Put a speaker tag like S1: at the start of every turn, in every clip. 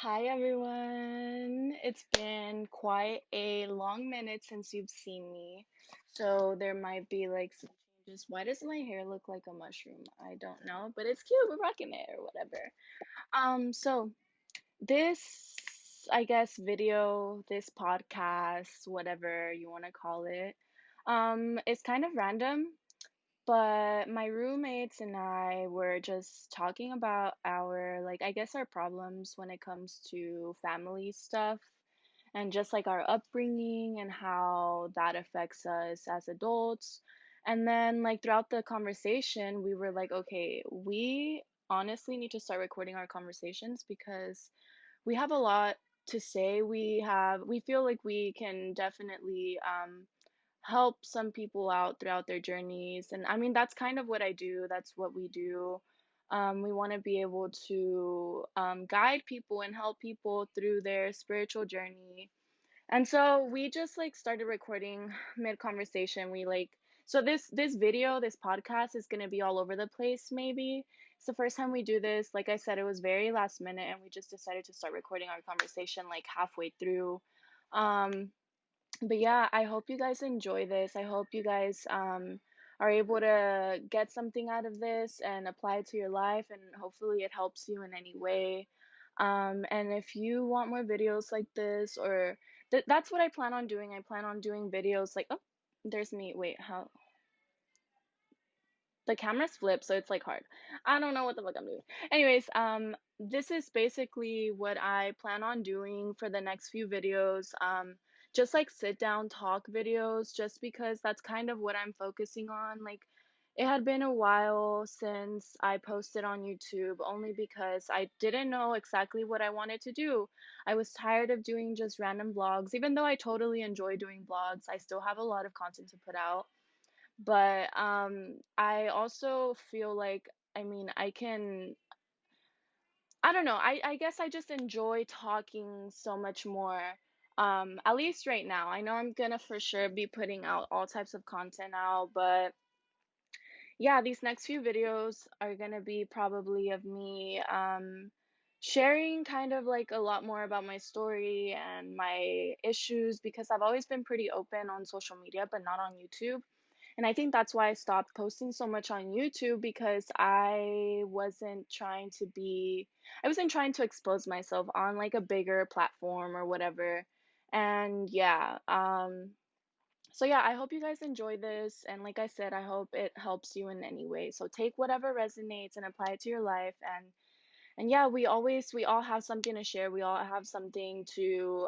S1: Hi everyone. It's been quite a long minute since you've seen me. So there might be like some changes. Why does my hair look like a mushroom? I don't know, but it's cute. We're rocking it or whatever. So this I guess video, this podcast, whatever you want to call it, is kind of random. But my roommates and I were just talking about I guess, our problems when it comes to family stuff and just like our upbringing and how that affects us as adults. And then, like, throughout the conversation, we were like, okay, we honestly need to start recording our conversations because we have a lot to say. We feel like we can definitely help some people out throughout their journeys. And I mean, that's kind of what I do, that's what we do. We want to be able to guide people and help people through their spiritual journey. And so we just like started recording mid conversation. So this video, this podcast is going to be all over the place maybe. It's the first time we do this. Like I said, it was very last minute and we just decided to start recording our conversation like halfway through. Um but yeah, I hope you guys enjoy this. I hope you guys are able to get something out of this and apply it to your life, and hopefully it helps you in any way. And if you want more videos like this, or that's what I plan on doing. I plan on doing videos like, oh, there's me. Wait, how? The camera's flipped, so it's like hard. I don't know what the fuck I'm doing. Anyways, this is basically what I plan on doing for the next few videos. Just like sit down talk videos, just because that's kind of what I'm focusing on. Like, it had been a while since I posted on YouTube, only because I didn't know exactly what I wanted to do. I was tired of doing just random vlogs. Even though I totally enjoy doing vlogs, I still have a lot of content to put out. But I also feel like, I mean, I don't know, I guess I just enjoy talking so much more. At least right now. I know I'm gonna for sure be putting out all types of content out, but yeah, these next few videos are gonna be probably of me sharing kind of like a lot more about my story and my issues, because I've always been pretty open on social media, but not on YouTube. And I think that's why I stopped posting so much on YouTube, because I wasn't trying to expose myself on like a bigger platform or whatever. And yeah, so yeah, I hope you guys enjoy this. And like I said, I hope it helps you in any way. So take whatever resonates and apply it to your life. And yeah, we all have something to share. We all have something to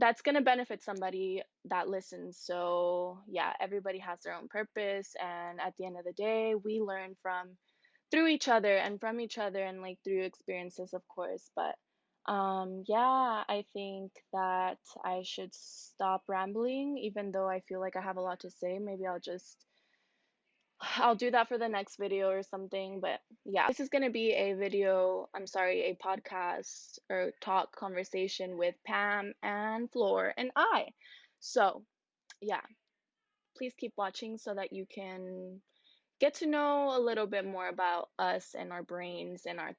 S1: that's going to benefit somebody that listens. So, yeah, everybody has their own purpose. And at the end of the day, we learn from through each other and from each other, and like through experiences, of course. But yeah, I think that I should stop rambling, even though I feel like I have a lot to say. Maybe I'll do that for the next video or something. But yeah, this is going to be a podcast or talk conversation with Pam and Floor and I. So, yeah, please keep watching so that you can get to know a little bit more about us and our brains and our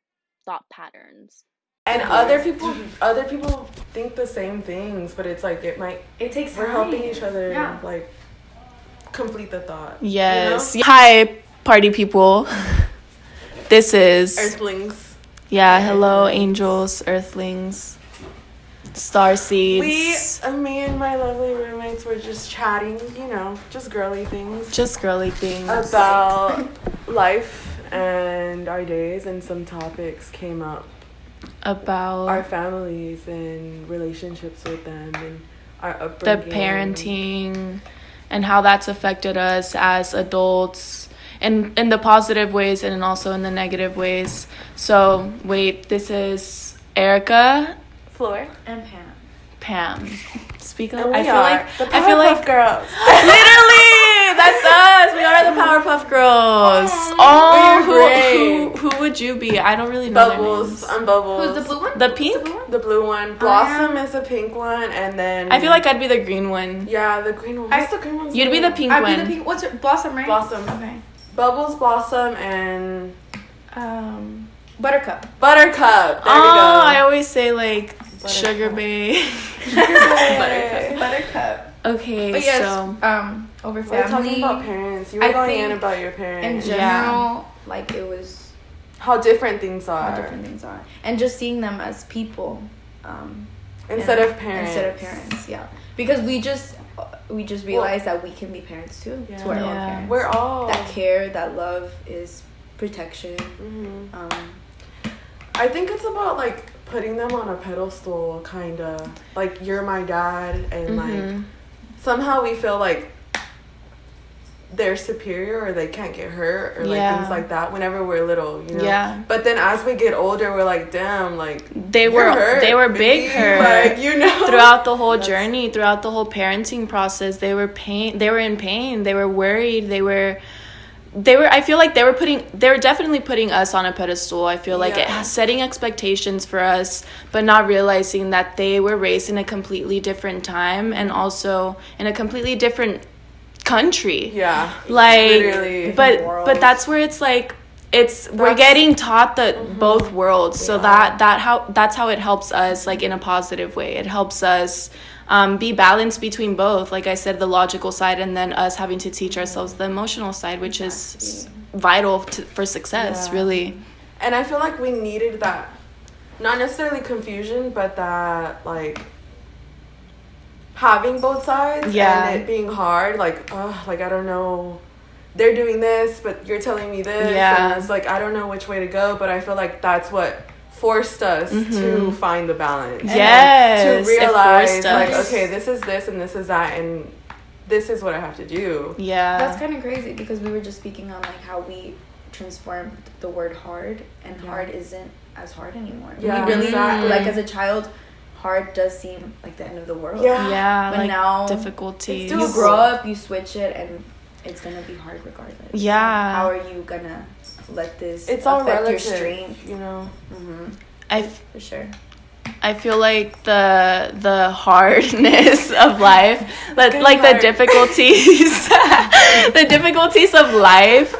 S1: thought patterns.
S2: And other people think the same things, but it's like it takes time. We're helping each other, like, complete the thought.
S1: Yes. Hi, party people. This is
S2: Earthlings.
S1: Yeah, hello, angels, earthlings, star seeds.
S2: Me and my lovely roommates were just chatting, just girly things.
S1: Just girly things.
S2: About life and our days, and some topics came up
S1: about
S2: our families and relationships with them and our upbringing.
S1: The parenting and how that's affected us as adults, and in the positive ways and also in the negative ways. So, wait, this is Erica,
S2: Flor,
S3: and
S1: Pam. Speak up.
S2: I feel like the Powerpuff Girls.
S1: Literally, that's us. We are the Powerpuff Girls. Who would you be? I don't really know.
S2: Bubbles. I'm Bubbles.
S3: Who's the blue one?
S1: The pink?
S2: The blue one. Blossom is the pink one, and then
S1: I feel like I'd be the green one.
S2: Yeah, the green one. What's the green one?
S1: You'd be the pink one.
S3: I'd be the pink. What's her? Blossom, right?
S2: Blossom.
S3: Okay.
S2: Bubbles, Blossom, and
S3: Buttercup.
S2: Buttercup. There we go.
S1: I always say like
S2: Buttercup.
S1: Sugar Bae.
S3: Buttercup.
S1: Okay,
S3: but yes,
S1: so
S3: over
S2: we're talking
S3: family.
S2: about parents. You were going in about your
S3: In
S2: parents.
S3: general, like it was
S2: how different things are.
S3: And just seeing them as people.
S2: Instead of parents.
S3: Yeah. Because we just realized that we can be parents too to our own parents.
S2: We're all
S3: that care, that love is protection.
S2: I think it's about like putting them on a pedestal, kind of like you're my dad, and like somehow we feel like they're superior or they can't get hurt or like things like that whenever we're little, you know.
S1: Yeah.
S2: But then as we get older, we're like, damn, like
S1: they were big hurt,
S2: like, you know,
S1: throughout the whole journey, throughout the whole parenting process. They were in pain, they were worried, they were I feel like they were definitely putting us on a pedestal. I feel like setting expectations for us, but not realizing that they were raised in a completely different time and also in a completely different country.
S2: Yeah.
S1: Like
S2: literally.
S1: But that's where it's like we're getting taught that both worlds. So that's how it helps us, like in a positive way. It helps us be balanced between both, like I said, the logical side, and then us having to teach ourselves the emotional side, which is vital for success, really.
S2: And I feel like we needed that, not necessarily confusion, but that like having both sides and it being hard, like I don't know, they're doing this but you're telling me this, and it's like I don't know which way to go, but I feel like that's what forced us to find the balance.
S1: Yes,
S2: to realize like, okay, this is this and this is that, and this is what I have to do.
S1: Yeah,
S3: that's kind of crazy because we were just speaking on like how we transformed the word hard, and hard isn't as hard anymore. We really like as a child, hard does seem like the end of the world.
S1: But
S3: like
S1: now difficulties.
S3: You grow up, you switch it, and it's gonna be hard regardless.
S1: Yeah.
S3: How are you gonna let this
S2: it's all
S3: affect
S2: relative,
S3: your strength?
S2: You know.
S3: For sure.
S1: I feel like the hardness of life, like the difficulties, the difficulties of life,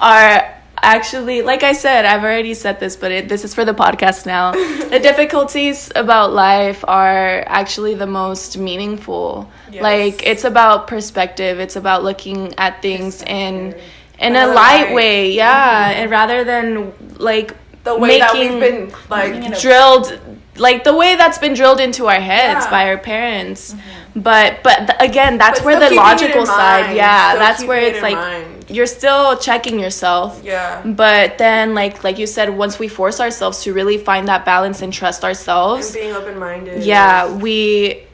S1: are actually, like I said, I've already said this, but this is for the podcast now. The difficulties about life are actually the most meaningful. Yes. Like it's about perspective. It's about looking at things in a light way, and rather than like
S2: the way that we've been like
S1: drilled, like the way that's been drilled into our heads by our parents. But again, that's where the logical side, that's where it's like you're still checking yourself. But then like you said, once we force ourselves to really find that balance and trust ourselves
S2: and being open-minded,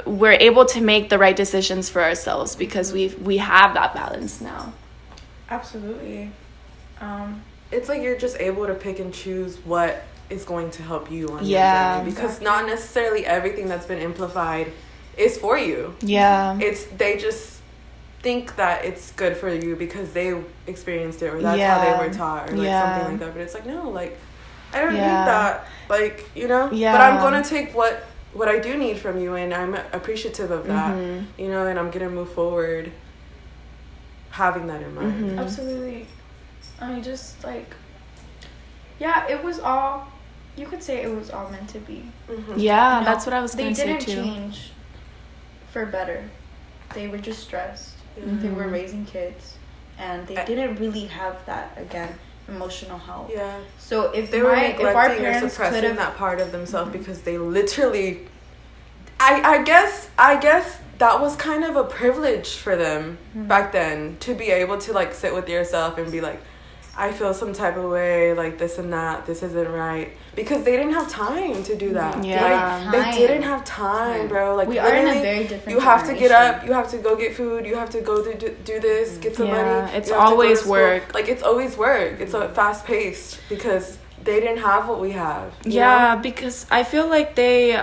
S1: we're able to make the right decisions for ourselves because we have that balance now.
S3: Absolutely.
S2: It's like you're just able to pick and choose what is going to help you on your journey, because not necessarily everything that's been amplified is for you. They just think that it's good for you because they experienced it, or that's how they were taught, or like something like that. But it's like, no, like I don't need that, like, you know. But I'm gonna take what I do need from you, and I'm appreciative of that, you know, and I'm gonna move forward having that in mind.
S3: Absolutely. I mean, just like, it was all, you could say it was all meant to be.
S1: That's what I was going to say too.
S3: They didn't change for better. They were just stressed. They were raising kids, and they didn't really have that, again, emotional help. So if
S2: they were neglecting or suppressing that part of themselves, because they literally, I guess that was kind of a privilege for them back then, to be able to like sit with yourself and be like, I feel some type of way, like this and that, this isn't right, because they didn't have time to do that. They didn't have time, bro. Like
S3: we are in a very different
S2: you have to get up, you have to go get food, you have to go do this, get some money.
S1: It's always work.
S2: Like it's always work. It's fast paced because they didn't have what we have. You know?
S1: Because I feel like they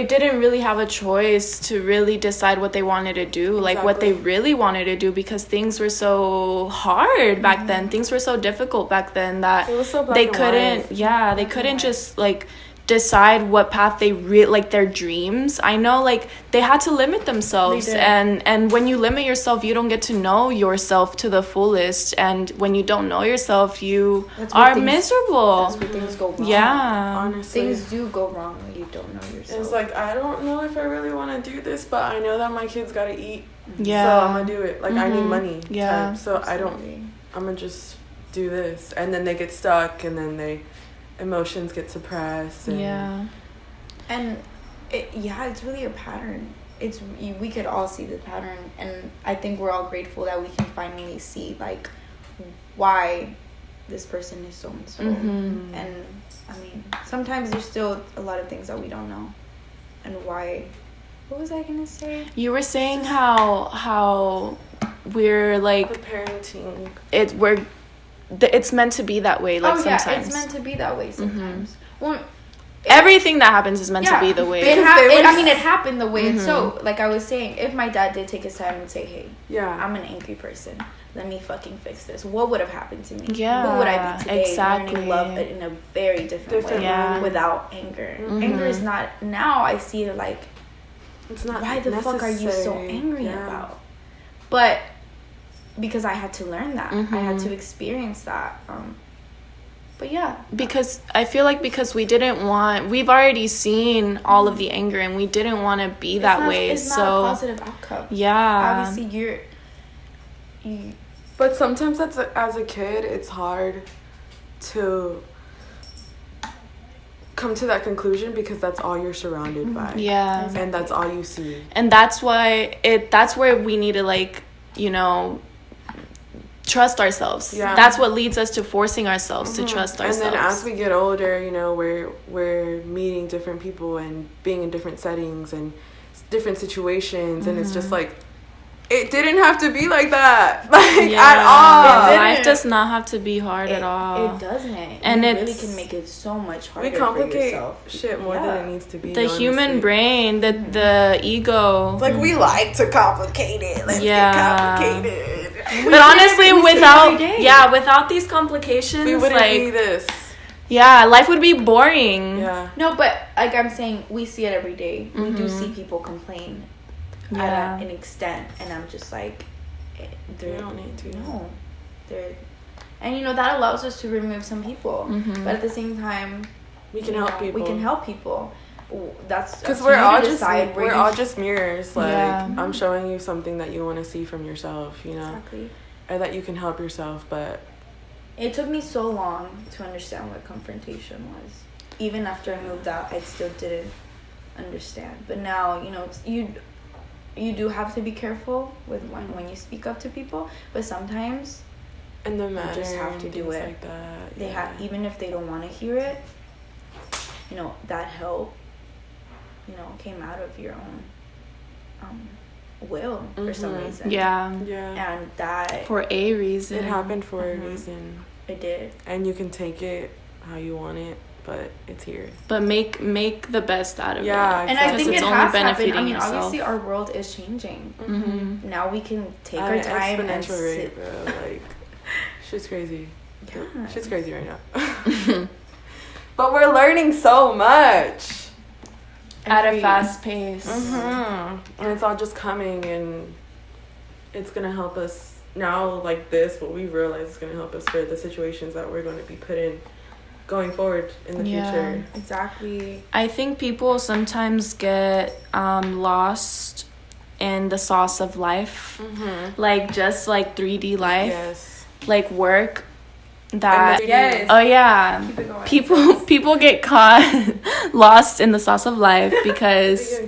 S1: didn't really have a choice to really decide what they wanted to do, like what they really wanted to do, because things were so hard back then. Things were so difficult back then that
S2: it was so
S1: they couldn't, they couldn't just like
S4: decide what path they like their dreams. I know like they had to limit themselves, and when you limit yourself, you don't get to know yourself to the fullest, and when you don't know yourself, you are miserable.
S3: That's where things go wrong.
S4: Yeah,
S3: honestly, things do go wrong when you don't know yourself.
S2: It's like, I don't know if I really want to do this, but I know that my kids gotta eat, so I'm gonna do it. Like, I need money, so absolutely. I'm gonna just do this, and then they get stuck, and then emotions get suppressed, and
S3: it's really a pattern. We could all see the pattern, and I think we're all grateful that we can finally see like why this person is so and so. And I mean, sometimes there's still a lot of things that we don't know, and why. What was I gonna say?
S4: You were saying how we're like
S2: the parenting.
S4: It's meant to be that way. Like sometimes
S3: it's meant to be that way sometimes. Well,
S4: everything that happens is meant to be the way.
S3: It happened the way it's so. Like I was saying, if my dad did take his time and say, "Hey, I'm an angry person. Let me fucking fix this," what would have happened to me?
S4: Yeah,
S3: who would I be today?
S4: exactly.
S3: Learning love in a very different way without anger. Anger is not. Now I see it like,
S2: it's not.
S3: Why the fuck are you so angry about? But because I had to learn that, I had to experience that. But
S4: because I feel like we've already seen all of the anger, and we didn't want to be that way.
S3: It's not a positive outcome.
S4: Yeah,
S3: obviously
S2: But sometimes as a kid, it's hard to come to that conclusion because that's all you're surrounded by.
S4: Yeah,
S2: exactly. And that's all you see.
S4: And that's where we need to like, trust ourselves. Yeah. That's what leads us to forcing ourselves to trust ourselves.
S2: And then as we get older, we're meeting different people and being in different settings and different situations, and it's just like, it didn't have to be like that, at all.
S4: Life does not have to be hard at all.
S3: It doesn't.
S4: And
S3: it really can make it so much harder.
S2: We complicate
S3: for yourself.
S2: shit more than it needs to be.
S4: The human brain, the ego.
S2: It's like we like to complicate it. Let's get complicated.
S4: But honestly, without these complications,
S2: we wouldn't be this.
S4: Yeah, life would be boring.
S2: Yeah.
S3: No, but like I'm saying, we see it every day. We do see people complain. At an extent, and I'm just like,
S2: they don't need to.
S3: No, and that allows us to remove some people, but at the same time,
S2: we can help people.
S3: We can help people. That's
S2: because we're all just mirrors. Like I'm showing you something that you want to see from yourself,
S3: exactly,
S2: or that you can help yourself. But
S3: it took me so long to understand what confrontation was. Even after I moved out, I still didn't understand. But now, you do have to be careful with when you speak up to people, but sometimes
S2: and the
S3: you just have to do it.
S2: Like that.
S3: They have, even if they don't want to hear it. That help. Came out of your own will for some reason.
S4: Yeah.
S3: And that
S4: for a reason.
S2: It happened for a reason.
S3: It did.
S2: And you can take it how you want it. But it's here.
S4: But make the best out of it.
S2: Yeah,
S3: exactly. And I think it has happened. I mean,
S4: yourself.
S3: obviously our world is changing. Now we can take our time and sit.
S2: Bro. Like, shit's crazy. Yeah. Shit's crazy right now. But we're learning so much.
S4: At a fast pace.
S2: And it's all just coming, and it's going to help us now like this. What we realize is going to help us for the situations that we're going to be put in going forward in the future.
S3: Exactly.
S4: I think people sometimes get lost in the sauce of life. Like just like 3D life.
S2: Yes.
S4: Like work. That
S3: Keep it going.
S4: People get caught lost in the sauce of life because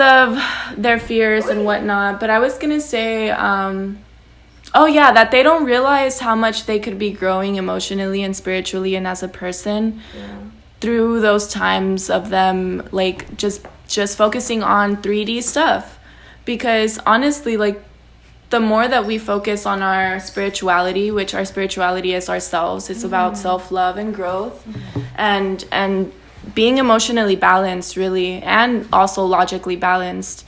S4: of their fears and whatnot. But I was gonna say that they don't realize how much they could be growing emotionally and spiritually and as a person through those times of them like just focusing on 3D stuff. Because honestly, like the more that we focus on our spirituality, which our spirituality is ourselves, it's about self-love and growth and being emotionally balanced really, and also logically balanced.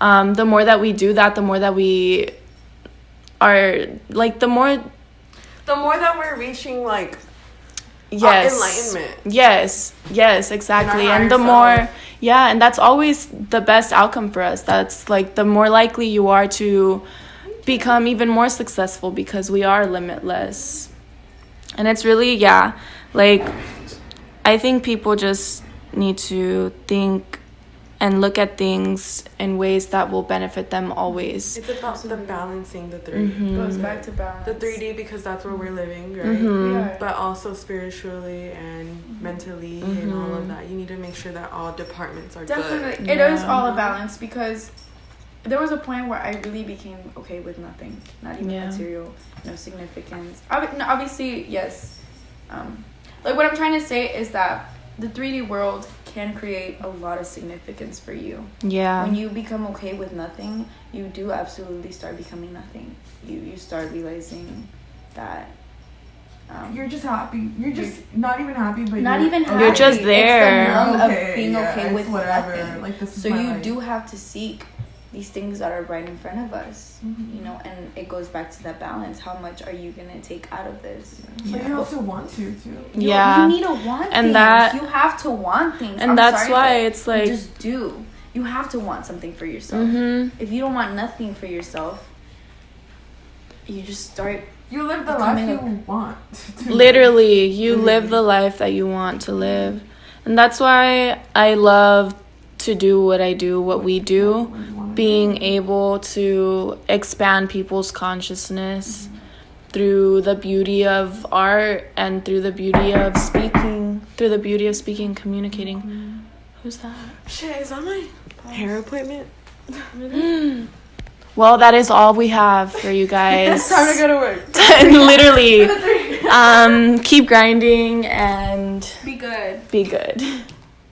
S4: The more that we do that, the more that we are like the more
S2: that we're reaching like enlightenment.
S4: Yes, exactly. And the more, and that's always the best outcome for us. That's like the more likely you are to become even more successful because we are limitless. And it's really, like, I think people just need to think and look at things in ways that will benefit them always.
S2: It's about the balancing the three.
S3: It goes back to balance.
S2: The 3D, because that's where we're living, right?
S3: Yeah.
S2: But also spiritually and mentally and all of that. You need to make sure that all departments are
S3: Definitely.
S2: good.
S3: It is all a balance, because there was a point where I really became okay with nothing. Not even material, no significance. Obviously, yes. Like, what I'm trying to say is that the 3D world can create a lot of significance for you.
S4: Yeah.
S3: When you become okay with nothing, you do absolutely start becoming nothing. You start realizing that
S5: you're just happy. You're just not even happy, but
S3: not even happy.
S4: You're just there.
S3: It's the numb of being okay with
S5: whatever.
S3: nothing.
S5: Like, this is
S3: so
S5: my
S3: you
S5: life.
S3: do have to seek these things that are right in front of us, you know, and it goes back to that balance. How much are you gonna take out of this?
S5: But you also want to too.
S3: You need to want
S4: and
S3: things.
S4: that
S3: You have to want things,
S4: and that's why it's like,
S3: you just do. You have to want something for yourself. If you don't want nothing for yourself, you just start.
S5: You live the life you want.
S4: Literally, you live the life that you want to live, and that's why I love to do what I do, what we do, being able to expand people's consciousness through the beauty of art and through the beauty of speaking, communicating. Who's that?
S2: Shit, is that my hair appointment?
S4: Well, that is all we have for you guys.
S2: Time to go to work.
S4: Literally. Keep grinding and
S3: Be good.
S4: Be good.